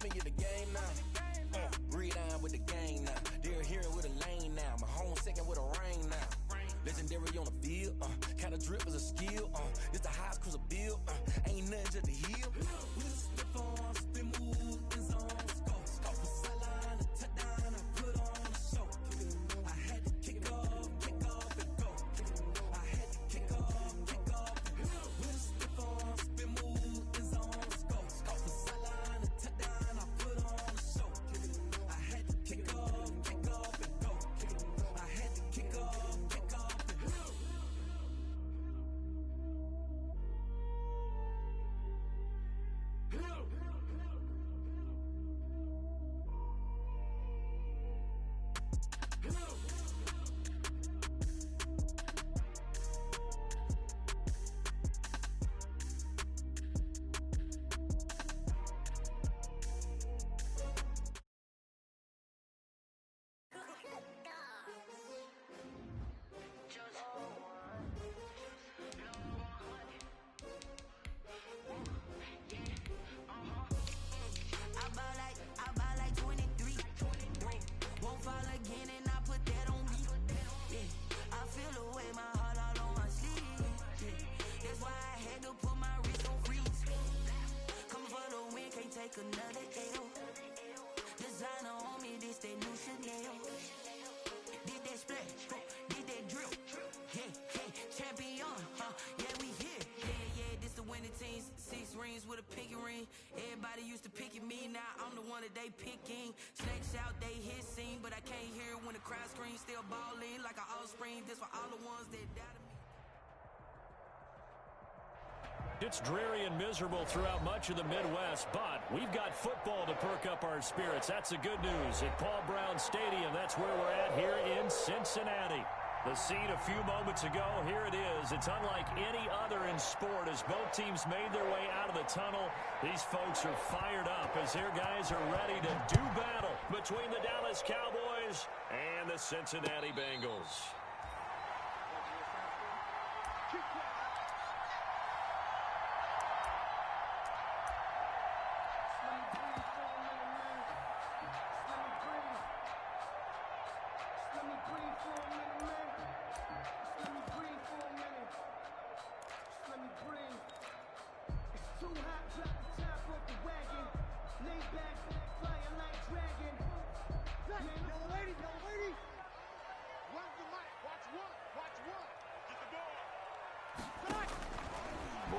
been in the game now. Read on with the game now. They're hearing with a lane now. My home second with a rain now. Legendary on the field. Kind of drip is a skill. It's the highest cruiser bill. Ain't nothing just to heal. Stiff on, spin move, in zone, scope. Scope for sideline, a touchdown, I put on a show. I had to kick off and go. I had to kick off and go. Stiff on, spin move, in zone, scope. Scope for sideline, a touchdown, I put on a show. I had to kick off and go. I had to kick off and go. I buy like 23. Won't fall again and I put that on me. Yeah, I feel the way my heart all on my sleeve. Yeah, that's why I had to put my wrist on freeze. Coming for the win, can't take another L. Designer on me, this that new Chanel. Did that splash, did that drill. Yeah, champion, yeah, we here. Yeah, this the winning team. 6 rings with a pinky ring. Everybody used to pick at me, now I'm the one that they picking. Snakes out, they hit scene, but I can't hear when the crowd screams. Still balling like an offspring. This for all the ones that died of me. It's dreary and miserable throughout much of the Midwest, but we've got football to perk up our spirits. That's the good news. At Paul Brown Stadium, that's where we're at here in Cincinnati. The scene a few moments ago, here it is. It's unlike any other in sport as both teams made their way out of the tunnel. These folks are fired up as their guys are ready to do battle between the Dallas Cowboys and the Cincinnati Bengals.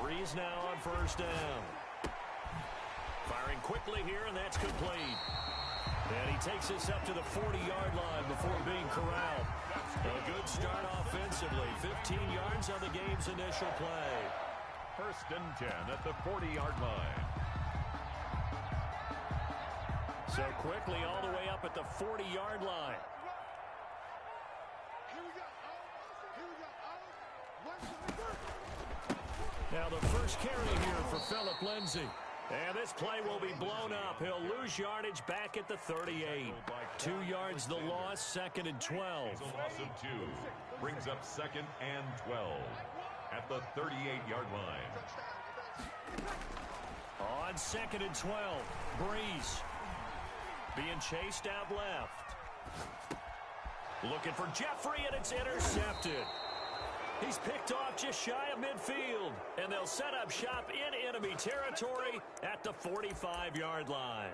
Breeze now on first down. Firing quickly here, and that's complete. And he takes us up to the 40-yard line before being corralled. A good start offensively. 15 yards on the game's initial play. First and 10 at the 40-yard line. So quickly all the way up at the 40-yard line. Now the first carry here for Phillip Lindsay. And this play will be blown up. He'll lose yardage back at the 38. 2 yards the loss, second and 12. It's a loss of 2. Brings up second and 12 at the 38-yard line. On second and 12, Breeze being chased out left. Looking for Jeffrey, and it's intercepted. He's picked off just shy of midfield, and they'll set up shop in enemy territory at the 45-yard line.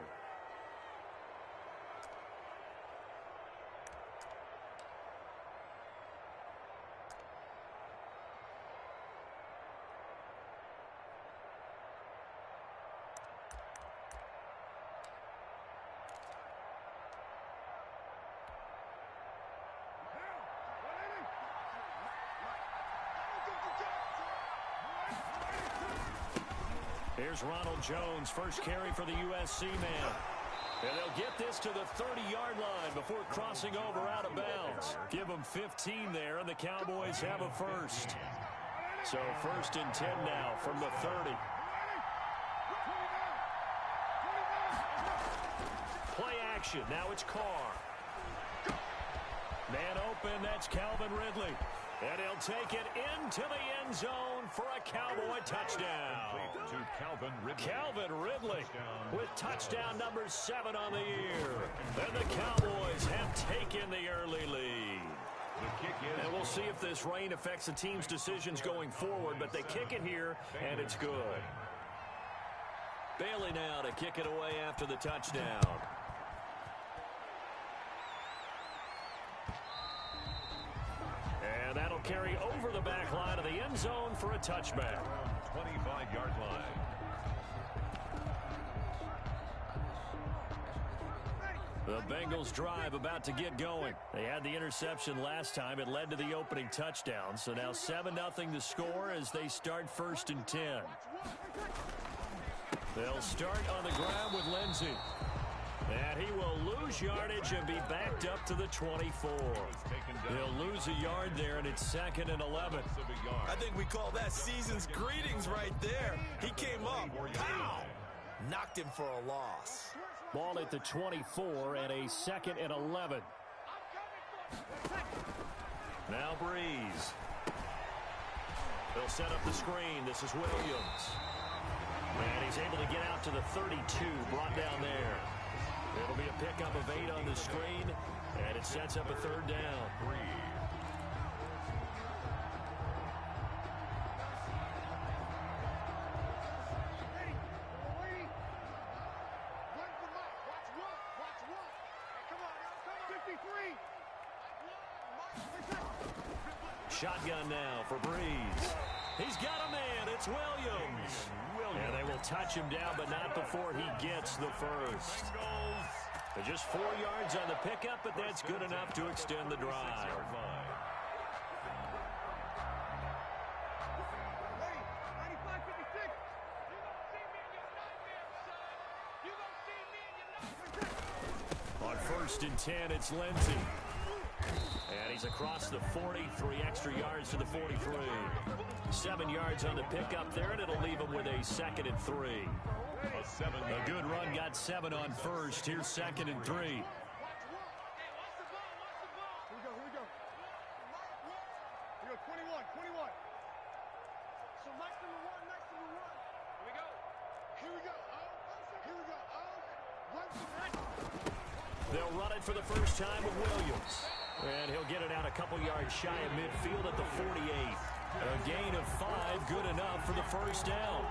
Here's Ronald Jones, first carry for the USC man. And they'll get this to the 30-yard line before crossing over out of bounds. Give them 15 there, and the Cowboys have a first. So first and 10 now from the 30. Play action. Now it's Carr. Man open, that's Calvin Ridley. And he'll take it into the end zone for a Cowboy touchdown. To Calvin Ridley with touchdown number 7 on the year. And the Cowboys have taken the early lead. And we'll see if this rain affects the team's decisions going forward, but they kick it here, and it's good. Bailey now to kick it away after the touchdown. And that'll carry over the back line of the end zone for a touchback. 25-yard line. The Bengals drive about to get going. They had the interception last time. It led to the opening touchdown. So now 7-0 to score as they start 1st and 10. They'll start on the ground with Lindsey. And he will lose yardage and be backed up to the 24. He'll lose a yard there, and it's 2nd and 11. I think we call that season's greetings right there. He came up, pow! Knocked him for a loss. Ball at the 24 and a 2nd and 11. Now Breeze. They'll set up the screen. This is Williams. And he's able to get out to the 32, brought down there. It'll be a pickup of 8 on the screen, and it sets up a 3rd down. Shotgun now for Breeze. He's got a man. It's Williams. And they will touch him down, but not before he gets the first. They're just 4 yards on the pickup, but that's good enough to extend the drive. On 1st and 10, it's Lindsey. And he's across the 40, 3 extra yards to the 43. 7 yards on the pickup there, and it'll leave him with a 2nd and 3. A good run got 7 on 1st. Here's 2nd and 3. Here we go, 21. So nice number one. Here we go. They'll run it for the first time with Williams. And he'll get it out a couple yards shy of midfield at the 48. A gain of 5, good enough for the first down.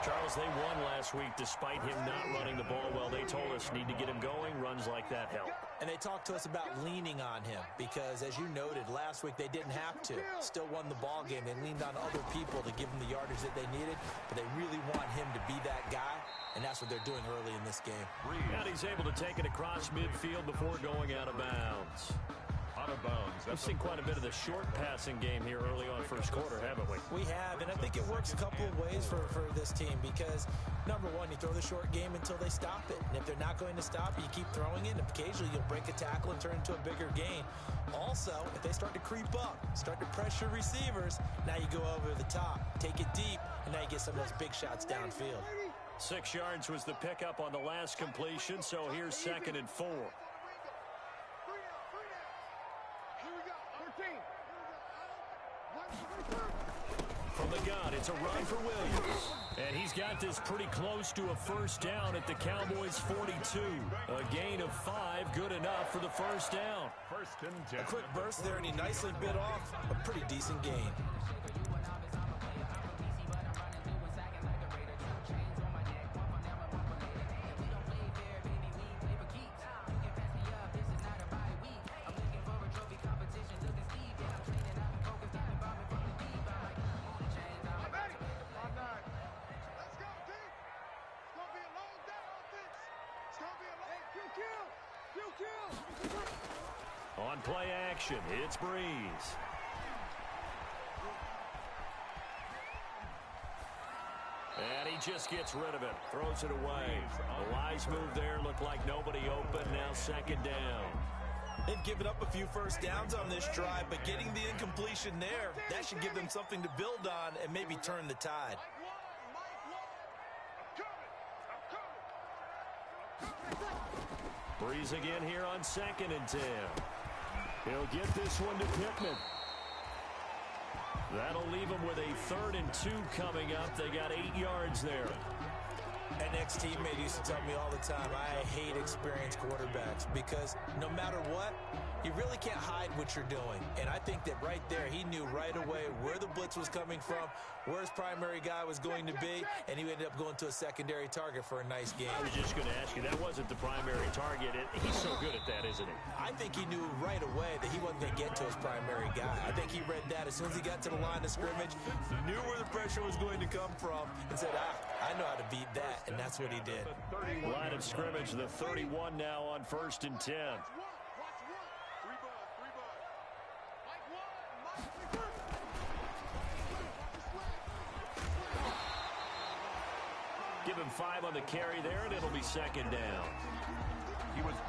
Charles, they won last week despite him not running the ball well. They told us need to get him going. Runs like that help. And they talked to us about leaning on him because, as you noted, last week they didn't have to. Still won the ball game. They leaned on other people to give them the yardage that they needed, but they really want him to be that guy, and that's what they're doing early in this game. And he's able to take it across midfield before going out of bounds. We've seen quite a bit of the short passing game here early on first quarter, haven't we? We have, and I think it works a couple of ways for this team because, number one, you throw the short game until they stop it. And if they're not going to stop it, you keep throwing it, and occasionally you'll break a tackle and turn it into a bigger gain. Also, if they start to creep up, start to pressure receivers, now you go over the top, take it deep, and now you get some of those big shots downfield. 6 yards was the pickup on the last completion, so here's 2nd and 4. From the gun, it's a run for Williams. And he's got this pretty close to a first down at the Cowboys' 42. A gain of 5, good enough for the first down. 1st and 10. A quick burst there, and he nicely bit off a pretty decent gain. On play action, it's Breeze. And he just gets rid of it, throws it away. The wise move there, looked like nobody open, now 2nd down. They've given up a few first downs on this drive, but getting the incompletion there, that should give them something to build on and maybe turn the tide. Breeze again here on 2nd and 10. He'll get this one to Pittman. That'll leave them with a 3rd and 2 coming up. They got 8 yards there. An ex-teammate used to tell me all the time, I hate experienced quarterbacks because no matter what, you really can't hide what you're doing. And I think that right there, he knew right away where the blitz was coming from, where his primary guy was going to be, and he ended up going to a secondary target for a nice game. I was just going to ask you, that wasn't the primary target. He's so good at that, isn't he? I think he knew right away that he wasn't going to get to his primary guy. I think he read that as soon as he got to the line of scrimmage, knew where the pressure was going to come from, and said, I know how to beat that, and that's what he did. Line of scrimmage, the 31 now on 1st and 10. Give him 5 on the carry there, and it'll be 2nd down.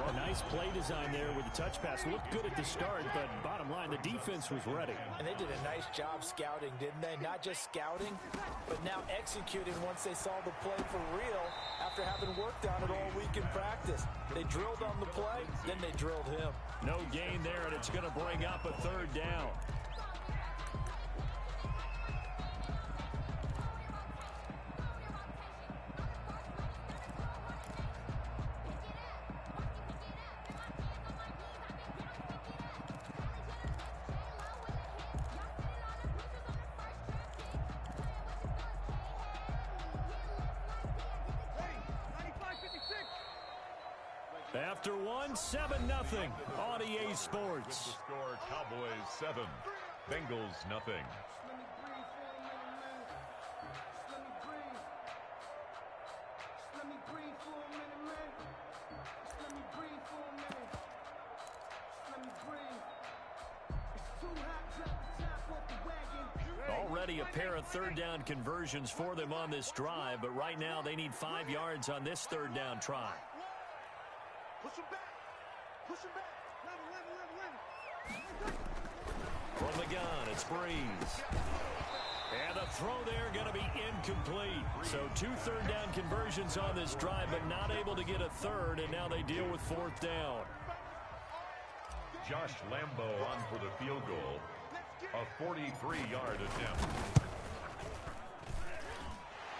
A nice play design there with the touch pass. Looked good at the start, but bottom line, the defense was ready. And they did a nice job scouting, didn't they? Not just scouting, but now executing once they saw the play for real after having worked on it all week in practice. They drilled on the play, then they drilled him. No gain there, and it's going to bring up a 3rd down. After 7-0 on EA Sports. The score, Cowboys 7, Bengals nothing. Already a pair of 3rd down conversions for them on this drive, but right now they need 5 yards on this 3rd down try. Push him back. Push him back. From the gun, it's Breeze. And the throw there going to be incomplete. So 2 3rd down conversions on this drive, but not able to get a 3rd, and now they deal with 4th down. Josh Lambo on for the field goal. A 43-yard attempt.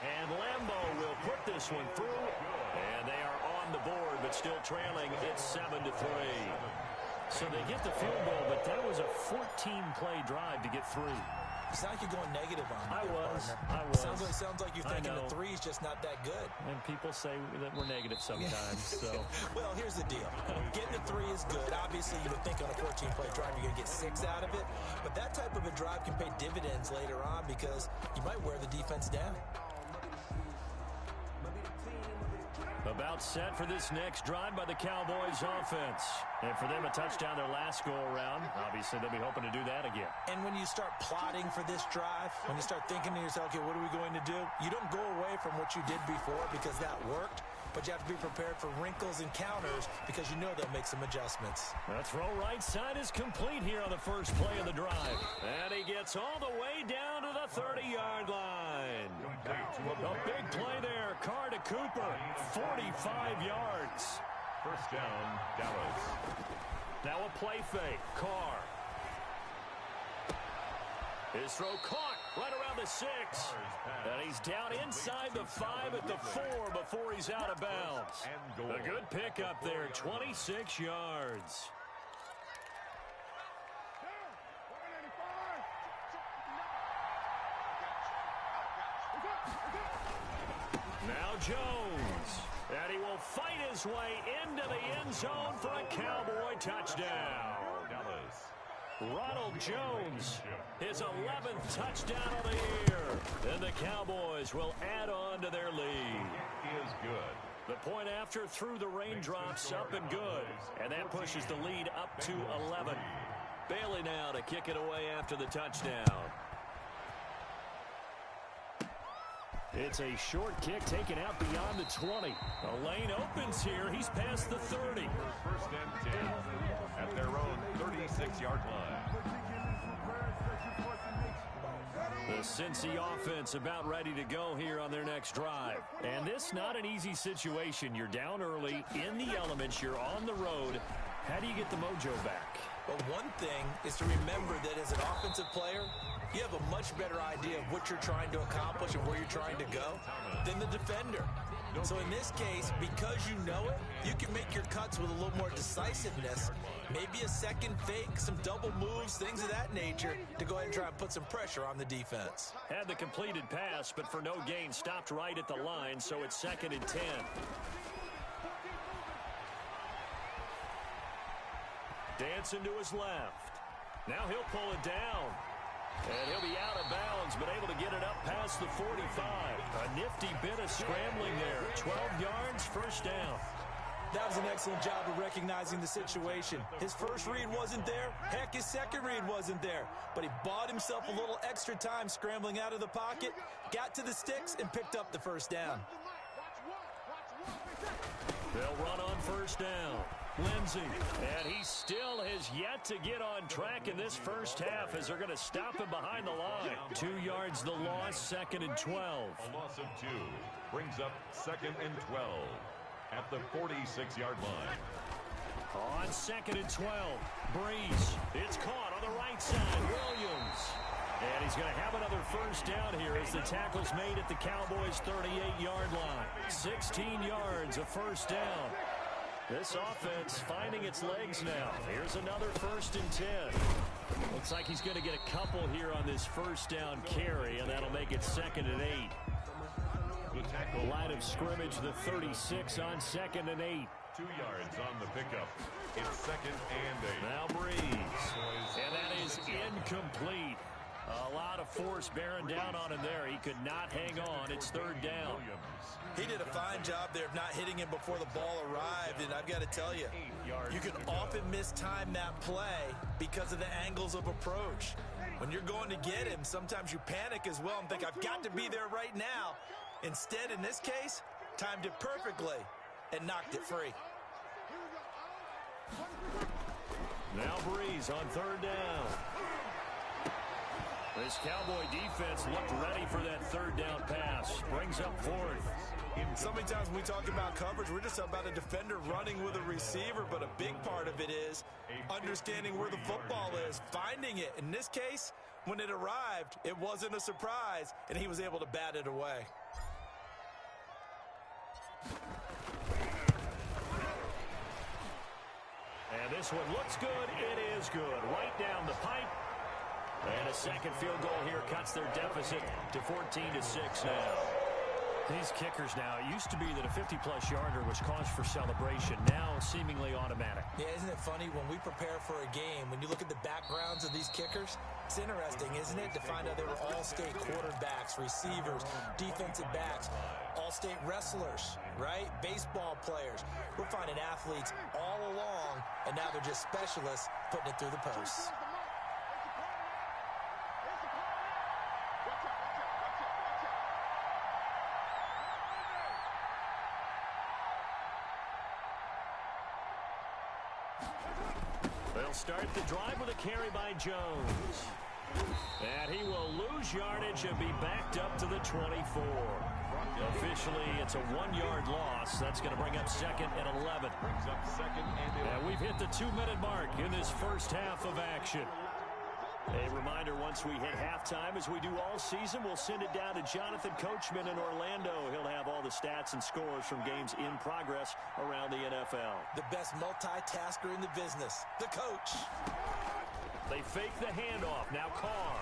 And Lambo will put this one through, and they are on the board, but still trailing. It's 7-3. So they get the field goal, but that was a 14-play drive to get 3. It's not like you're going negative on me. I was. Sounds like you're thinking the 3's just not that good. And people say that we're negative sometimes. So, well, here's the deal. Getting the 3 is good. Obviously, you would think on a 14-play drive you're going to get 6 out of it. But that type of a drive can pay dividends later on because you might wear the defense down. About set for this next drive by the Cowboys offense. And for them, a touchdown their last go-around. Obviously, they'll be hoping to do that again. And when you start plotting for this drive, when you start thinking to yourself, okay, what are we going to do? You don't go away from what you did before because that worked. But you have to be prepared for wrinkles and counters because you know they'll make some adjustments. The throw right side is complete here on the first play of the drive. And he gets all the way down to the 30-yard line. A big play there. Carr to Cooper. 45 yards. First down, Dallas. Now a play fake. Carr. His throw caught right around the 6. And he's down inside the 5 at the 4 before he's out of bounds. A good pickup there, 26 yards. Now Jones. And he will fight his way into the end zone for a Cowboy touchdown. Dallas. Ronald Jones, his 11th touchdown of the year. And the Cowboys will add on to their lead. Is good. The point after through the raindrops, up and good. And that pushes the lead up to 11. Bailey now to kick it away after the touchdown. It's a short kick taken out beyond the 20. The lane opens here. He's past the 30. First and 10 at their own 36-yard line. The Cincy offense about ready to go here on their next drive. And this not an easy situation. You're down early, in the elements, you're on the road. How do you get the mojo back? Well, one thing is to remember that as an offensive player, you have a much better idea of what you're trying to accomplish and where you're trying to go than the defender. So in this case, because you know it, you can make your cuts with a little more decisiveness, maybe a second fake, some double moves, things of that nature, to go ahead and try and put some pressure on the defense. Had the completed pass, but for no gain, stopped right at the line, so it's 2nd and 10. Dancing to his left. Now he'll pull it down. And he'll be out of bounds, but able to get it up past the 45. A nifty bit of scrambling there. 12 yards, first down. That was an excellent job of recognizing the situation. His first read wasn't there. Heck, his second read wasn't there. But he bought himself a little extra time scrambling out of the pocket, got to the sticks, and picked up the first down. They'll run on first down. Lindsey, and he still has yet to get on track in this first half as they're going to stop him behind the line. 2 yards the loss, 2nd and 12. A loss of 2 brings up 2nd and 12 at the 46-yard line. On 2nd and 12, Breeze. It's caught on the right side. Williams. And he's going to have another first down here as the tackle's made at the Cowboys' 38-yard line. 16 yards, a first down. This offense finding its legs now. Here's another 1st and 10. Looks like he's going to get a couple here on this first down carry, and that'll make it 2nd and 8. Line of scrimmage, the 36 on 2nd and 8. 2 yards on the pickup. It's 2nd and 8. Now Breeze. And that is incomplete. A lot of force bearing down on him there. He could not hang on. It's 3rd down. He did a fine job there of not hitting him before the ball arrived, and I've got to tell you, you can often mistime that play because of the angles of approach. When you're going to get him, sometimes you panic as well and think, I've got to be there right now. Instead, in this case, timed it perfectly and knocked it free. Now Breeze on 3rd down. This Cowboy defense looked ready for that 3rd down pass. Brings up 4th. So many times when we talk about coverage, we're just about a defender running with a receiver, but a big part of it is understanding where the football is, finding it. In this case, when it arrived, it wasn't a surprise, and he was able to bat it away. And this one looks good. It is good. Right down the pipe. And a second field goal here cuts their deficit to 14-6 now. These kickers now, it used to be that a 50-plus yarder was cause for celebration. Now seemingly automatic. Yeah, isn't it funny when we prepare for a game, when you look at the backgrounds of these kickers, it's interesting, isn't it, to find out they were all-state quarterbacks, receivers, defensive backs, all-state wrestlers, right? Baseball players. We're finding athletes all along, and now they're just specialists putting it through the posts. They'll start the drive with a carry by Jones. And he will lose yardage and be backed up to the 24. Officially, it's a 1-yard loss. That's going to bring up 2nd and 11. And we've hit the 2-minute mark in this first half of action. A reminder, once we hit halftime, as we do all season, we'll send it down to Jonathan Coachman in Orlando. He'll have all the stats and scores from games in progress around the NFL. The best multitasker in the business, the coach. They fake the handoff. Now Carr.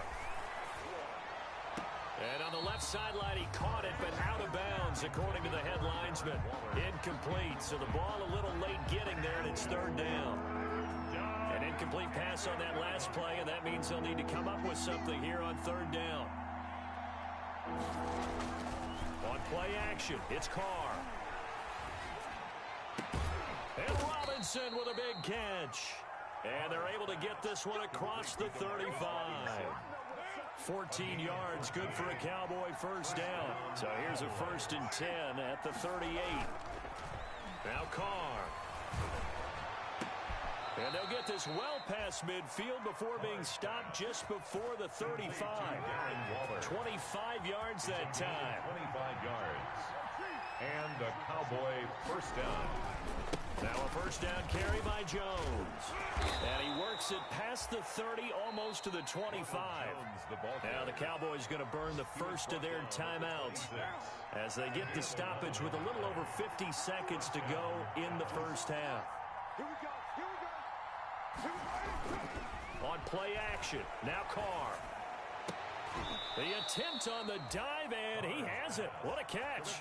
And on the left sideline, he caught it, but out of bounds, according to the head linesman. Incomplete, so the ball a little late getting there, and it's 3rd down. An incomplete pass on that last play, and that means they'll need to come up with something here on 3rd down. On play action, it's Carr. And Robinson with a big catch. And they're able to get this one across the 35. 14 yards, good for a Cowboy first down. So here's a 1st and 10 at the 38. Now Carr. And they'll get this well past midfield before being stopped just before the 35. 25 yards that time. 25 yards. And a Cowboy first down. Now a first down carry by Jones. And he works it past the 30, almost to the 25. Now the Cowboys going to burn the first of their timeouts as they get the stoppage with a little over 50 seconds to go in the first half. Here we go. Here we go. Here we go. On play action, now Carr. The attempt on the dive, and he has it. What a catch.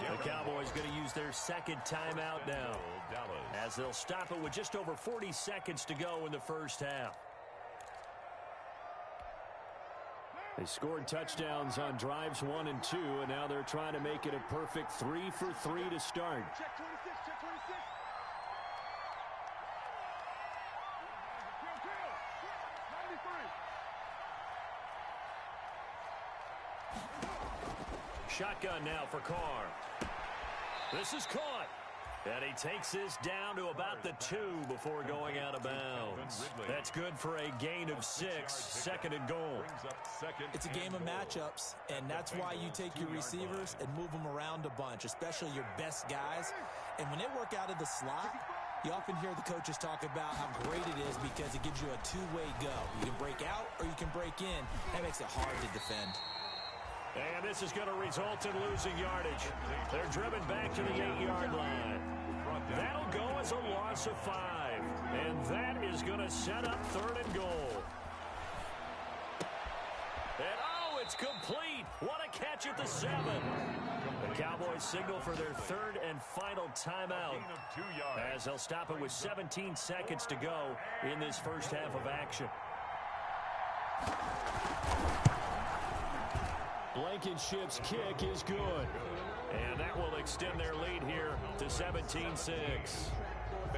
The Cowboys going to use their second timeout now as they'll stop it with just over 40 seconds to go in the first half. They scored touchdowns on drives 1 and 2, and now they're trying to make it a perfect 3 for 3 to start. Check 26, check 26. Drill, 93. Shotgun now for Carr. This is caught. And he takes this down to about the 2 before going out of bounds. That's good for a gain of 6, second and goal. It's a game of matchups, and that's why you take your receivers and move them around a bunch, especially your best guys. And when they work out of the slot, you often hear the coaches talk about how great it is because it gives you a two-way go. You can break out or you can break in. That makes it hard to defend. And this is going to result in losing yardage. They're driven back to the 8-yard line. That'll go as a loss of 5. And that is going to set up third and goal. And oh, it's complete. What a catch at the 7. The Cowboys signal for their third and final timeout as they'll stop it with 17 seconds to go in this first half of action. Blankenship's kick is good. And that will extend their lead here to 17-6.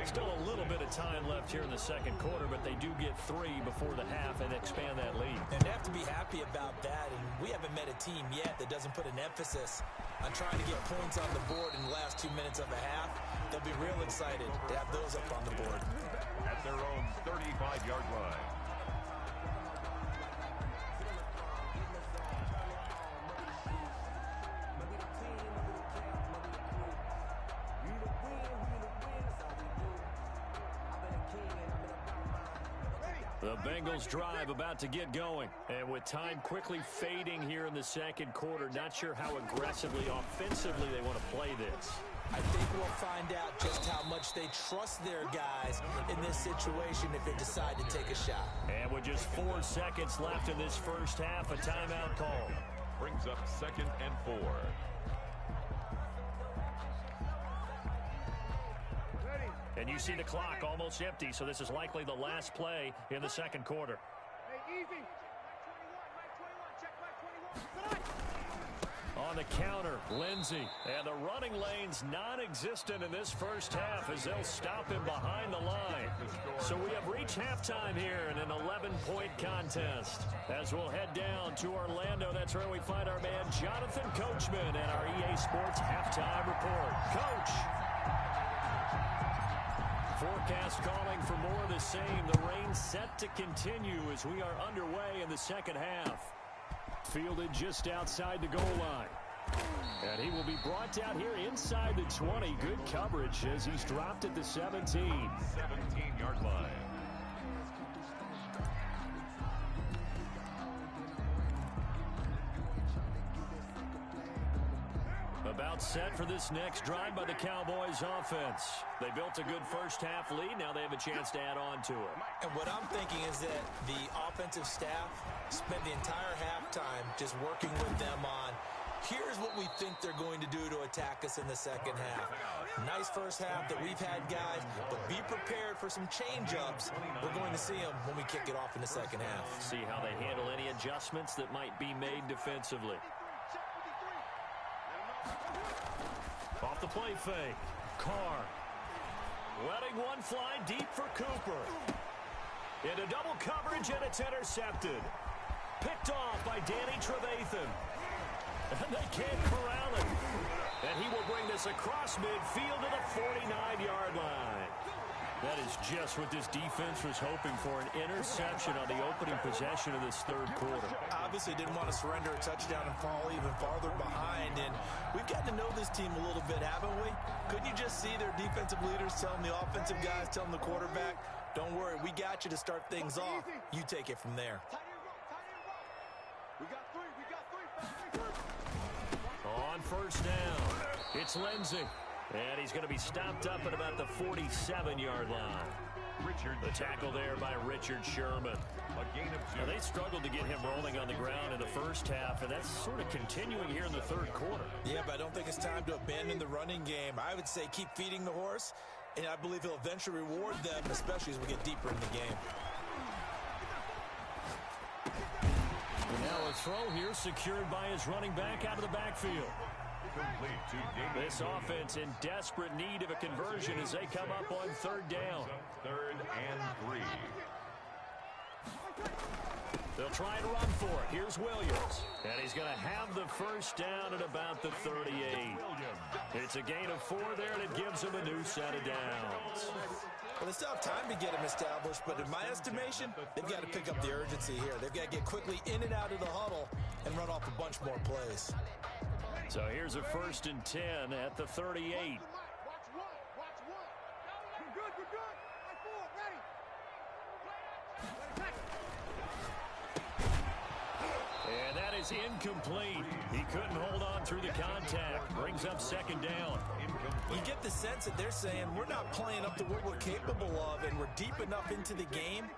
Still a little bit of time left here in the second quarter, but they do get 3 before the half and expand that lead. And they have to be happy about that. And we haven't met a team yet that doesn't put an emphasis on trying to get points on the board in the last 2 minutes of a half. They'll be real excited to have those up on the board. At their own 35-yard line. The Bengals drive about to get going. And with time quickly fading here in the second quarter, not sure how aggressively, offensively they want to play this. I think we'll find out just how much they trust their guys in this situation if they decide to take a shot. And with just 4 seconds left in this first half, a timeout call. Brings up 2nd and 4. And you see the clock almost empty, so this is likely the last play in the second quarter. Hey, easy. Check back 21. On the counter, Lindsey. And the running lane's non-existent in this first half as they'll stop him behind the line. So we have reached halftime here in an 11-point contest. As we'll head down to Orlando, that's where we find our man Jonathan Coachman and our EA Sports halftime report. Coach! Forecast calling for more of the same. The rain set to continue as we are underway in the second half. Fielded just outside the goal line. And he will be brought down here inside the 20. Good coverage as he's dropped at the 17. 17-yard line. About set for this next drive by the Cowboys offense. They built a good first half lead. Now they have a chance to add on to it. And what I'm thinking is that the offensive staff spent the entire halftime just working with them on, here's what we think they're going to do to attack us in the second half. Nice first half that we've had, guys, but be prepared for some change-ups. We're going to see them when we kick it off in the second half. See how they handle any adjustments that might be made defensively. Off the play fake. Carr. Letting one fly deep for Cooper. Into double coverage, and it's intercepted. Picked off by Danny Trevathan. And they can't corral him. And he will bring this across midfield to the 49-yard line. That is just what this defense was hoping for, an interception on the opening possession of this third quarter. Obviously didn't want to surrender a touchdown and fall even farther behind, and we've gotten to know this team a little bit, haven't we? Couldn't you just see their defensive leaders telling the offensive guys, telling the quarterback, don't worry, we got you to start things off. You take it from there. We got three. On first down, it's Lindsey. And he's going to be stopped up at about the 47-yard line. The tackle there by Richard Sherman. Now, they struggled to get him rolling on the ground in the first half, and that's sort of continuing here in the third quarter. Yeah, but I don't think it's time to abandon the running game. I would say keep feeding the horse, and I believe he'll eventually reward them, especially as we get deeper in the game. And now a throw here secured by his running back out of the backfield. This offense in desperate need of a conversion as they come up on third down. 3rd and 3. They'll try and run for it. Here's Williams. And he's going to have the first down at about the 38. It's a gain of 4 there, and it gives him a new set of downs. Well, they still have time to get him established, but in my estimation, they've got to pick up the urgency here. They've got to get quickly in and out of the huddle and run off a bunch more plays. So here's a 1st and 10 at the 38. Watch one. We're good. Right forward, ready. And that is incomplete. He couldn't hold on through the contact. Brings up 2nd down. You get the sense that they're saying we're not playing up to what we're capable of, and we're deep enough into the game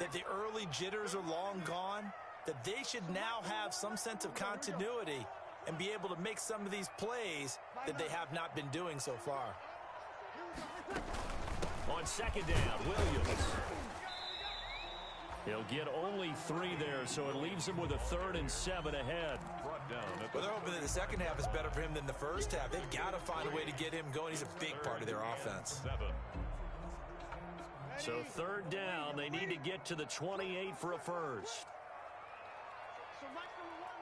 that the early jitters are long gone, that they should now have some sense of continuity and be able to make some of these plays that they have not been doing so far. On 2nd down, Williams. He'll get only 3 there, so it leaves him with a 3rd and 7 ahead. Well, they're hoping that the second half is better for him than the first half. They've got to find a way to get him going. He's a big part of their offense. So 3rd down, they need to get to the 28 for a first. So nice number one.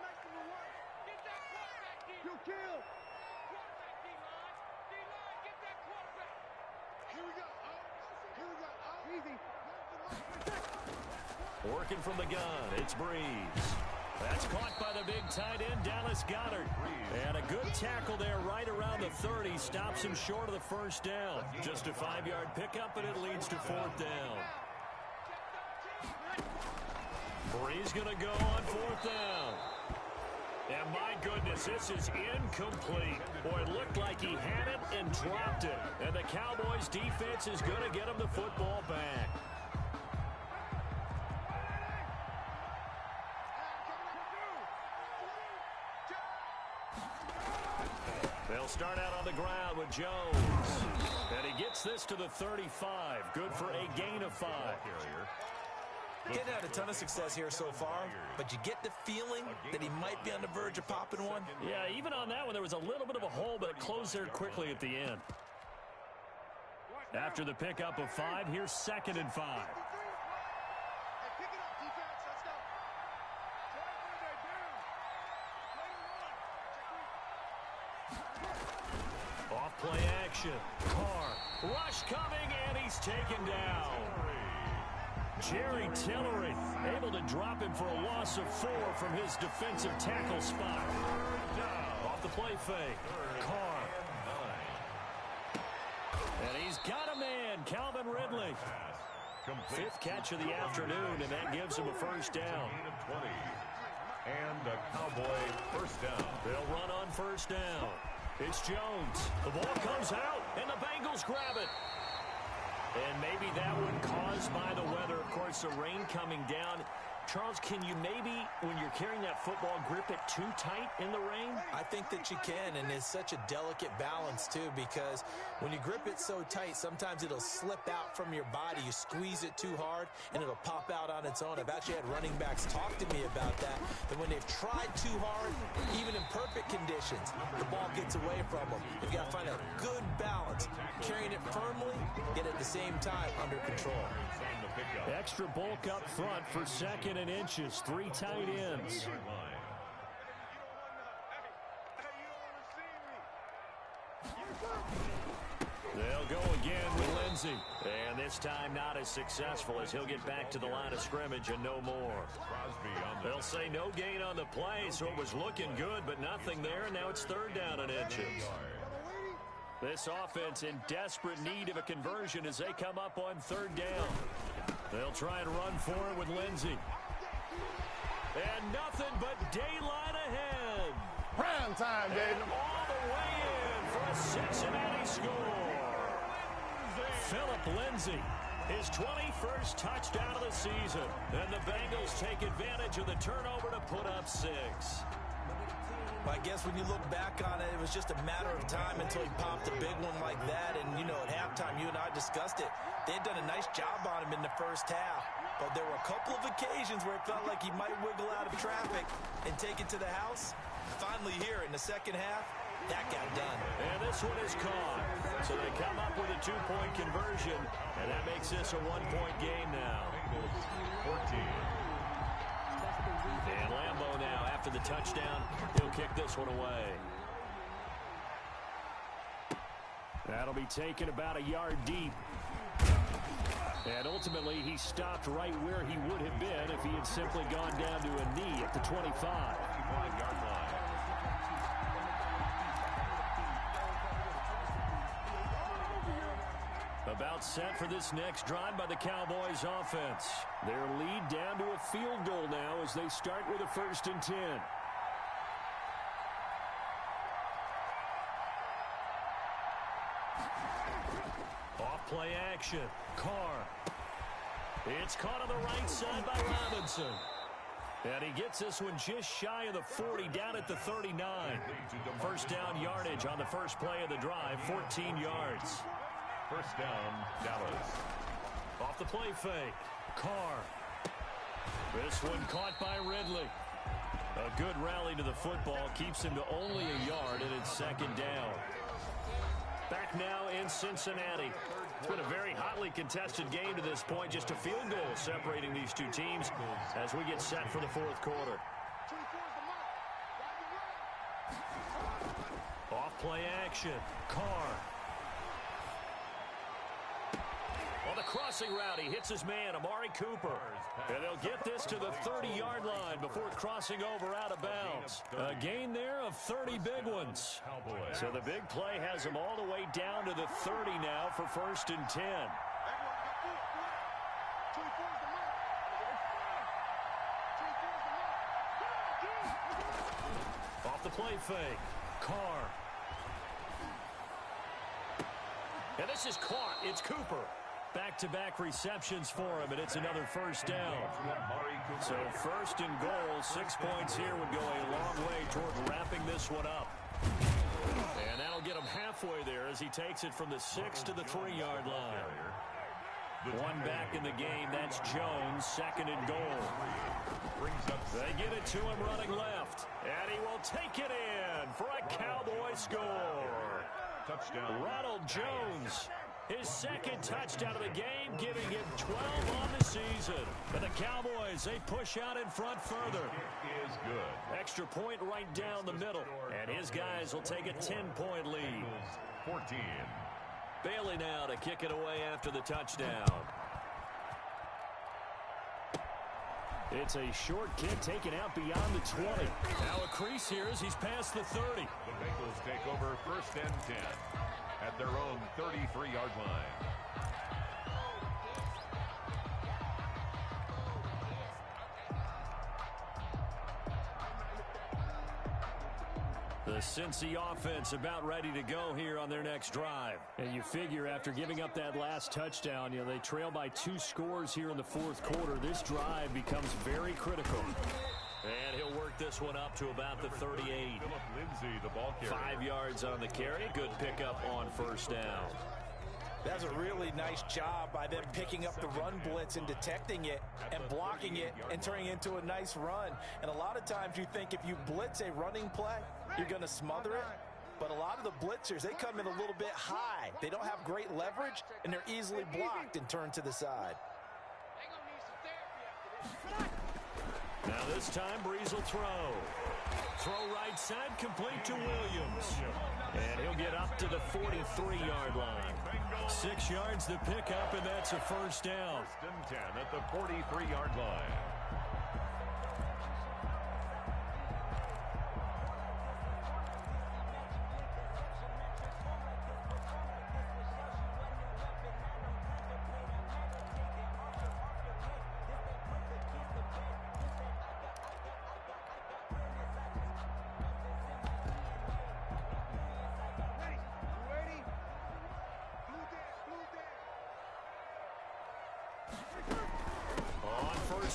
Get that quarterback, D. You kill. Quarterback, D-line. Get that quarterback. Here we go. Easy. Working from the gun, it's Breeze. That's caught by the big tight end, Dallas Goedert. And a good tackle there right around the 30. Stops him short of the first down. Just a 5-yard pickup, and it leads to 4th down. Breeze going to go on 4th down. And my goodness, this is incomplete. Boy, it looked like he had it and dropped it. And the Cowboys defense is going to get him the football back. They'll start out on the ground with Jones. And he gets this to the 35. Good for a gain of 5. Getting had a ton of success here so far, but you get the feeling that he might be on the verge of popping one. Yeah, even on that one, there was a little bit of a hole, but it closed there quickly at the end. After the pickup of 5, here's 2nd and 5. Off play action. Carr. Rush coming, and he's taken down. Jerry Tillery able to him for a loss of 4 from his defensive tackle spot. Off the play fake. Carr. And he's got a man, Calvin Ridley. 5th catch of the afternoon, and that gives him a first down. And a Cowboy first down. They'll run on first down. It's Jones. The ball comes out, and the Bengals grab it. And maybe that one caused by the weather. Of course, the rain coming down. Charles, can you maybe, when you're carrying that football, grip it too tight in the rain? I think that you can, and it's such a delicate balance, too, because when you grip it so tight, sometimes it'll slip out from your body. You squeeze it too hard, and it'll pop out on its own. I've actually had running backs talk to me about that when they've tried too hard, even in perfect conditions, the ball gets away from them. You've got to find a good balance, carrying it firmly, yet at the same time under control. Extra bulk up front for 2nd and inches. 3 tight ends. They'll go again with Lindsey. And this time not as successful as he'll get back to the line of scrimmage and no more. They'll say no gain on the play, so it was looking good, but nothing there, and now it's third down and inches. This offense in desperate need of a conversion as they come up on third down. They'll try and run for it with Lindsey. And nothing but daylight ahead. Prime time, baby. And all the way in for a Cincinnati score. Philip Lindsey, his 21st touchdown of the season. And the Bengals take advantage of the turnover to put up 6. I guess when you look back on it, it was just a matter of time until he popped a big one like that. And, you know, at halftime, you and I discussed it. They had done a nice job on him in the first half. But there were a couple of occasions where it felt like he might wiggle out of traffic and take it to the house. Finally here in the second half, that got done. And this one is caught. So they come up with a 2-point conversion, and that makes this a 1-point game now. 14. And Lambeau now, after the touchdown, he'll kick this one away. That'll be taken about a yard deep. And ultimately, he stopped right where he would have been if he had simply gone down to a knee at the 25-yard line. About set for this next drive by the Cowboys offense. Their lead down to a field goal now as they start with a 1st and 10. Off play action. Carr. It's caught on the right side by Robinson. And he gets this one just shy of the 40, down at the 39. First down yardage on the first play of the drive, 14 yards. First down, Dallas. Off the play fake. Carr. This one caught by Ridley. A good rally to the football keeps him to only a yard, and it's second down. Back now in Cincinnati. It's been a very hotly contested game to this point. Just a field goal separating these two teams as we get set for the fourth quarter. Off play action. Carr. On the crossing route, he hits his man, Amari Cooper. And they'll get this to the 30-yard line before crossing over out of bounds. A gain there of 30 big ones. So the big play has them all the way down to the 30 now for 1st and 10. Off the play fake. Carr. And this is caught. It's Cooper. Back-to-back receptions for him, and it's another first down. So 1st and goal, 6 points here would go a long way toward wrapping this one up. And that'll get him halfway there as he takes it from the 6 to the 3-yard line. One back in the game, that's Jones, 2nd and goal. They get it to him running left, and he will take it in for a Cowboy score. Touchdown. Ronald Jones. His 2nd touchdown of the game, giving him 12 on the season. And the Cowboys, they push out in front further. It is good. Extra point right down the middle. And his guys will take a 10-point lead. 14. Bailey now to kick it away after the touchdown. It's a short kick taken out beyond the 20. Now a crease here as he's past the 30. The Bengals take over 1st and 10. At their own 33-yard line. The Cincy offense about ready to go here on their next drive. And you figure after giving up that last touchdown, they trail by 2 scores here in the fourth quarter. This drive becomes very critical. And he'll work this one up to about the 38. Philip Lindsey, the ball carrier. 5 yards on the carry. Good pickup on first down. That's a really nice job by them picking up the run blitz and detecting it and blocking it and turning it into a nice run. And a lot of times you think if you blitz a running play, you're going to smother it. But a lot of the blitzers, they come in a little bit high. They don't have great leverage, and they're easily blocked and turned to the side. Now this time, Breeze will throw. Throw right side, complete to Williams. And he'll get up to the 43-yard line. 6 yards to pick up, and that's a first down. First and 10 at the 43-yard line.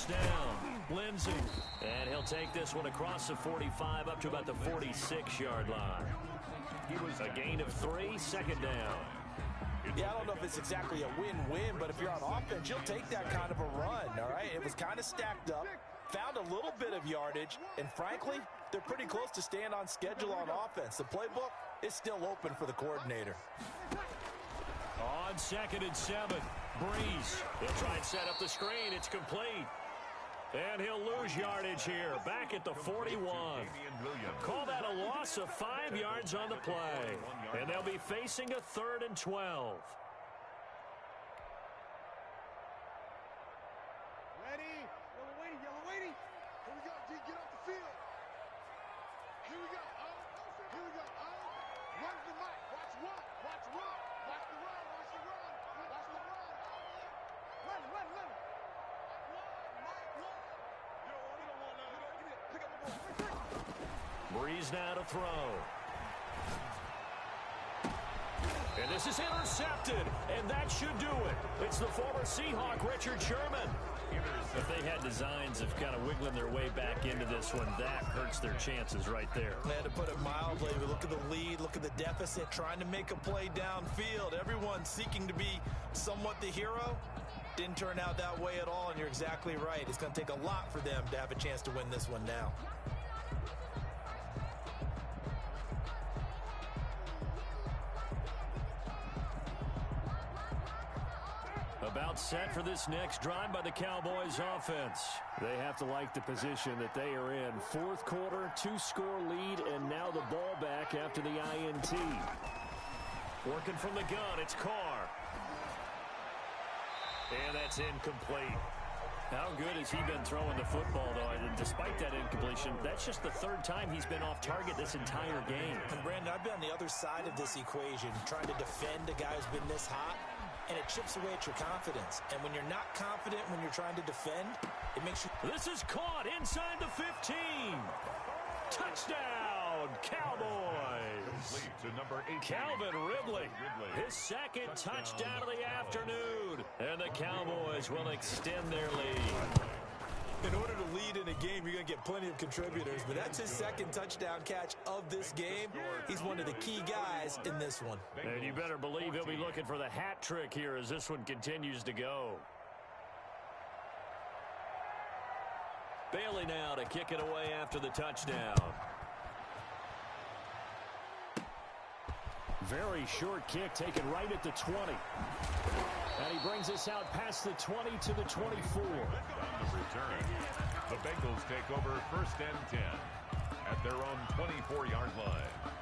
Down, Lindsay, and he'll take this one across the 45 up to about the 46-yard line. He was a gain of 3, second down. Yeah, I don't know if it's exactly a win-win, but if you're on offense, you'll take that kind of a run, all right? It was kind of stacked up, found a little bit of yardage, and frankly, they're pretty close to staying on schedule on offense. The playbook is still open for the coordinator. On 2nd and 7, Breeze. He'll try and set up the screen. It's complete. And he'll lose yardage here, back at the 41. Call that a loss of 5 yards on the play. And they'll be facing a 3rd and 12. Ready? Yellow waiting. Here we go, G, get off the field. Here we go, Here we go, Run the mic. Watch run. Watch the run. Watch the run. Run. Breeze now to throw. And this is intercepted, and that should do it. It's the former Seahawk, Richard Sherman. If they had designs of kind of wiggling their way back into this one, that hurts their chances right there. Man, to put it mildly, we look at the lead, look at the deficit, trying to make a play downfield. Everyone seeking to be somewhat the hero. Didn't turn out that way at all, and you're exactly right. It's going to take a lot for them to have a chance to win this one now. About set for this next drive by the Cowboys offense. They have to like the position that they are in. 4th quarter, 2-score lead, and now the ball back after the INT. Working from the gun, it's Carr. And that's incomplete. How good has he been throwing the football, though? And despite that incompletion, that's just the 3rd time he's been off target this entire game. And Brandon, I've been on the other side of this equation, trying to defend a guy who's been this hot, and it chips away at your confidence. And when you're not confident when you're trying to defend, it makes you... This is caught inside the 15. Touchdown, Cowboys. To number 8, Calvin Ridley, his 2nd touchdown of the afternoon. And the Cowboys will extend their lead. In order to lead in a game, you're going to get plenty of contributors, but that's his 2nd touchdown catch of this game. He's one of the key guys in this one. And you better believe he'll be looking for the hat trick here as this one continues to go. Bailey now to kick it away after the touchdown. Very short kick taken right at the 20. And he brings us out past the 20 to the 24. On the return, the Bengals take over 1st and 10 at their own 24-yard line.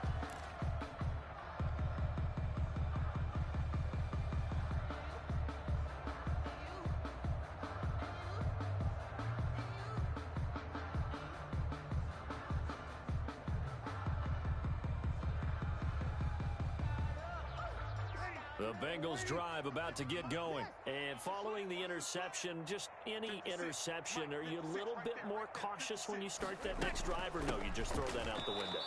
The Bengals drive about to get going. And following the interception, just any interception, are you a little bit more cautious when you start that next drive, or no, you just throw that out the window?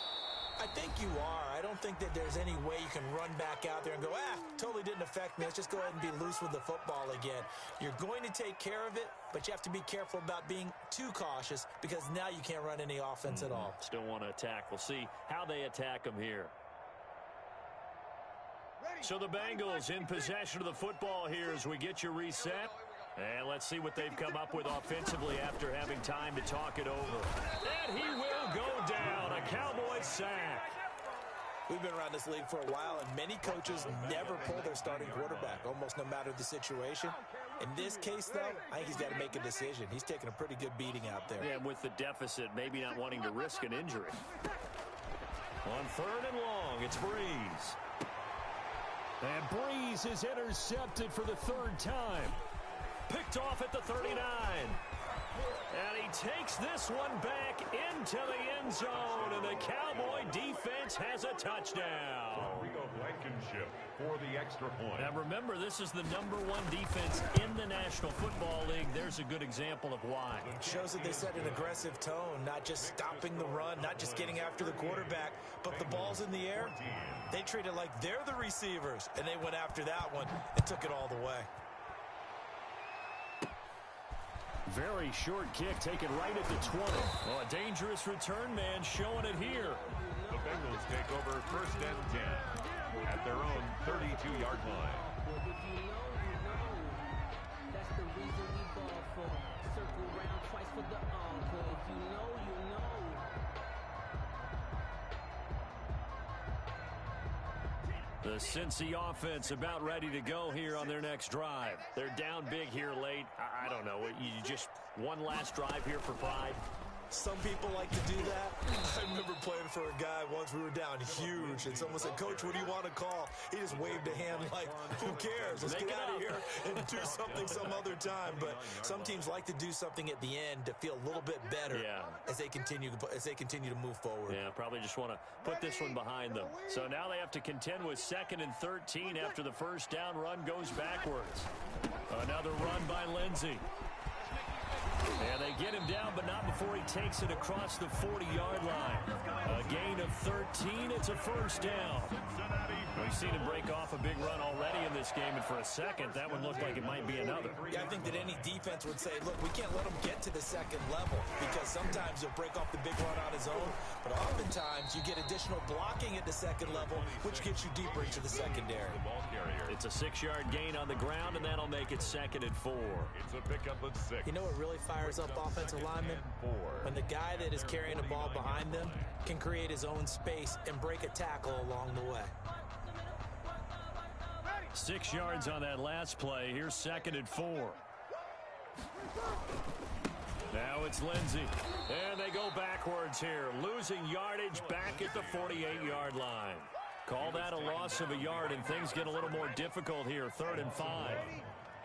I think you are. I don't think that there's any way you can run back out there and go, totally didn't affect me. Let's just go ahead and be loose with the football again. You're going to take care of it, but you have to be careful about being too cautious because now you can't run any offense at all. Still want to attack. We'll see how they attack them here. So the Bengals in possession of the football here as we get you reset. And let's see what they've come up with offensively after having time to talk it over. And he will go down. A Cowboys sack. We've been around this league for a while, and many coaches never pull their starting quarterback, almost no matter the situation. In this case, though, I think he's got to make a decision. He's taking a pretty good beating out there. Yeah, with the deficit, maybe not wanting to risk an injury. On 3rd and long, it's Breeze. And Breeze is intercepted for the 3rd time. Picked off at the 39. And he takes this one back into the end zone, and the Cowboy defense has a touchdown. Real Blankenship for the extra point. Now remember, this is the #1 defense in the National Football League. There's a good example of why. It shows that they set an aggressive tone, not just stopping the run, not just getting after the quarterback, but the ball's in the air. They treat it like they're the receivers, and they went after that one and took it all the way. Very short kick taken right at the 20. Oh, a dangerous return man showing it here. The Bengals take over 1st and 10 at their own 32-yard line. If you know, that's the reason we ball for. Circle round twice for the encore. If you know, you know. The Cincy offense about ready to go here on their next drive. They're down big here late. I don't know. You just one last drive here for pride. Some people like to do that. I remember playing for a guy once. We were down huge, and someone said, "Coach, what do you want to call?" He just waved a hand like, "Who cares? Let's get out of here and do something some other time." But some teams like to do something at the end to feel a little bit better as they continue to move forward. Yeah, probably just want to put this one behind them. So now they have to contend with 2nd and 13 after the first down run goes backwards. Another run by Lindsey. And they get him down, but not before he takes it across the 40-yard line. A gain of 13. It's a first down. We've seen him break off a big run already in this game, and for a second, that one looked like it might be another. Yeah, I think that any defense would say, look, we can't let him get to the 2nd level, because sometimes he'll break off the big run on his own, but oftentimes you get additional blocking at the 2nd level, which gets you deeper into the secondary. It's a 6-yard gain on the ground, and that'll make it 2nd and 4. It's a pickup of 6. You know what really fires up offensive linemen? When the guy that is carrying the ball behind them can create his own space and break a tackle along the way. 6 yards on that last play. Here's 2nd and 4. Now it's Lindsey. And they go backwards here, losing yardage back at the 48-yard line. Call that a loss of a yard, and things get a little more difficult here. 3rd and 5.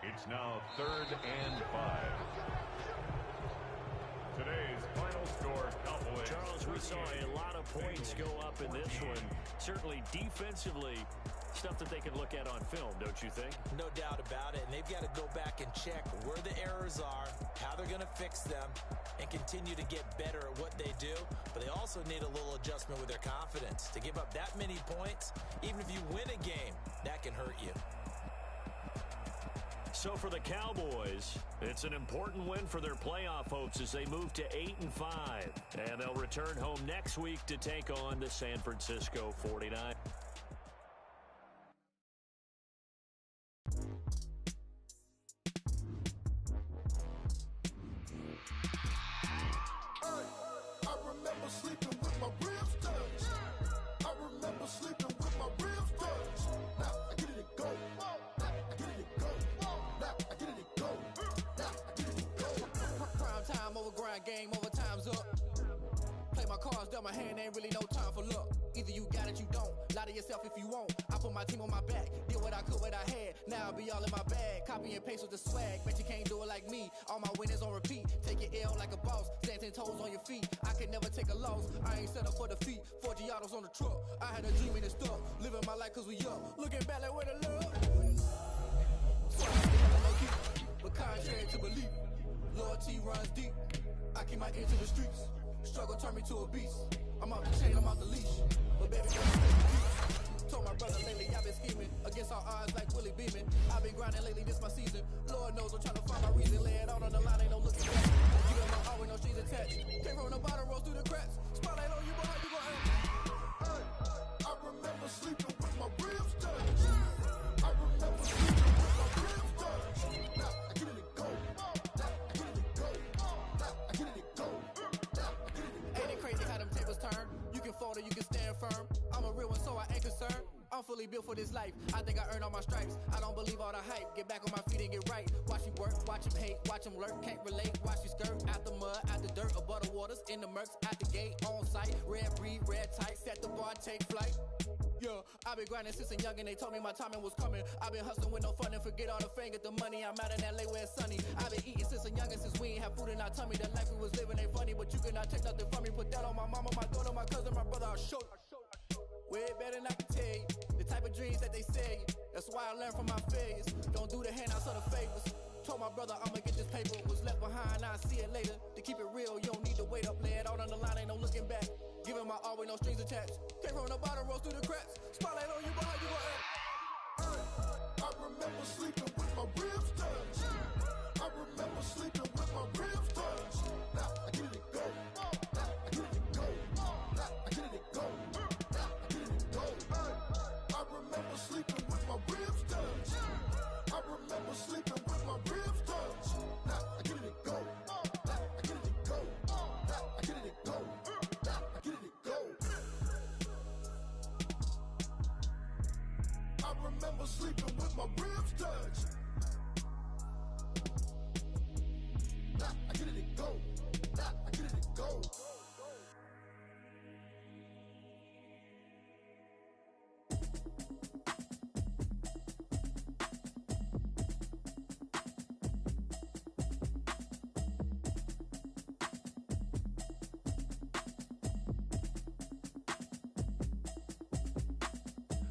It's now 3rd and 5. Today's final score, Cowboys. Charles, we saw a lot of points go up in this one. Certainly defensively, stuff that they can look at on film, don't you think? No doubt about it, and they've got to go back and check where the errors are, how they're going to fix them, and continue to get better at what they do. But they also need a little adjustment with their confidence. To give up that many points, even if you win a game, that can hurt you. So for the Cowboys, it's an important win for their playoff hopes as they move to 8-5. And they'll return home next week to take on the San Francisco 49ers. Game over, time's up. Play my cards, dealt my hand, ain't really no time for luck. Either you got it, you don't. Lie to yourself if you won't. I put my team on my back, did what I could, what I had. Now I'll be all in my bag, copy and paste with the swag. Bet you can't do it like me. All my winners on repeat. Take your L like a boss, stand 10 toes on your feet. I can never take a loss. I ain't set up for defeat. 4 Giottos on the truck. I had a dream and it's stuck. Living my life cause we up. Looking back like where the love. But contrary to belief, loyalty runs deep. I keep my ear to the streets. Struggle turned me to a beast. I'm out the chain, I'm out the leash. But baby, told my brother lately I've been scheming against all odds like Willie Beeman. I've been grinding lately, this my season. Lord knows I'm trying to find my reason. Lay it out on the line, ain't no looking back. You got my heart with no strings attached. Can't roll no bottom, rolls through the cracks. Spotlight on you, but how you gon' act? I remember sleeping with my ribs touched. I remember sleeping with my ribs touched. Now I get it and go. Ain't it crazy how them tables turn? You can fold or you can stand firm. I'm a real one, so I fully built for this life. I think I earned all my stripes. I don't believe all the hype. Get back on my feet and get right. Watch him work, watch him hate, watch him lurk. Can't relate, watch his skirt. Out the mud, out the dirt, above the waters, in the murks, out the gate, on site. Red breed, red tight, set the bar, take flight. Yeah, I've been grinding since a young and they told me my timing was coming. I've been hustling with no fun and forget all the fame, get the money. I'm out in LA where it's sunny. I've been eating since a young and since we ain't have food in our tummy. The life we was living ain't funny, but you cannot take nothing from me. Put that on my mama, my daughter, my cousin, my brother, I'll show you. Way better than I can tell you. The type of dreams that they say. That's why I learned from my failures. Don't do the handouts or the favors. Told my brother I'ma get this paper. Was left behind, I'll see it later. To keep it real, you don't need to wait up. Lay it out on the line, ain't no looking back. Giving my all with no strings attached. Came from the bottom, rose through the cracks. Spotlight on you, but how you gon' act? I remember sleeping with my ribs touched. I remember sleeping with my ribs touched. Now I get it go. Now I get it go. Now I get it go. Now I get it go. I remember sleeping with my ribs touched. I remember sleeping with my ribs touched. Now I get it go. Now I get it go. Now I get it go. Now I get it go. I remember sleeping with my ribs touched. Now I get it go. Now I get it go.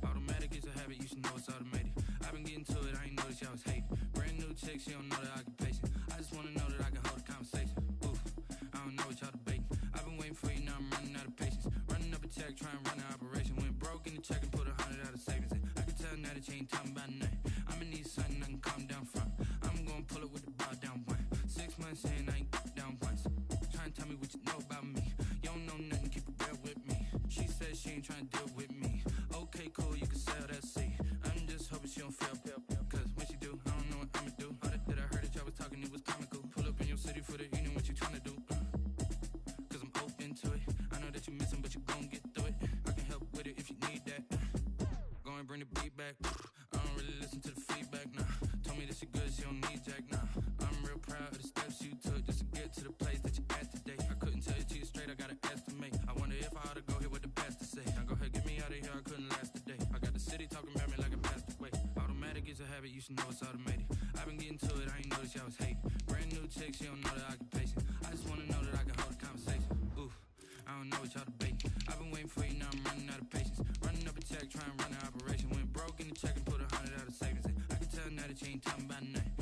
Automatic is a habit, you should know it's automated. I've been getting to it, I ain't noticed y'all was hating. Brand new chick, she don't know the occupation. I just wanna know that I can hold a conversation. Oof, I don't know what y'all debating. I've been waiting for you, now I'm running out of patience. Running up a check, trying to run an operation. Went broke in the check and put 100 out of savings in. I can tell now that you ain't talking about nothing. I'ma need something I can calm down from. I'm gonna pull it with the bow down one. 6 months in, I ain't down once. Trying to tell me what you know about me. You don't know nothing, keep it real with me. She said she ain't trying to deal with me. Okay, cool, you can sell that seat. I'm just hoping she don't fail. Cause when she do, I don't know what I'ma do. All that I heard that y'all was talking, it was comical. Pull up in your city for the evening, what you trying to do? Cause I'm open to it. I know that you missing, but you gon' get through it. I can help with it if you need that. Go and bring the beat back. I don't really listen to the feedback, nah. Told me that she good, she don't need jack, nah. I'm real proud of the steps you took just to get to the place that you're at today. I couldn't tell you to you straight, I gotta estimate. I wonder if I ought to go here with the pastor say. Now go ahead, get me out of here, I couldn't last a day. I got the city talking about me like I passed away. Automatic is a habit, you should know it's automated. I've been getting to it, I ain't noticed y'all was hating. Brand new chick, she don't know the occupation. I just wanna know that I can hold a conversation. Oof, I don't know what y'all debating. I've been waiting for you, now I'm running out of patience. Running up a check, trying to run an operation. Went broke in the check and put 100 out of savings in. I can tell now that you ain't talking about nothing.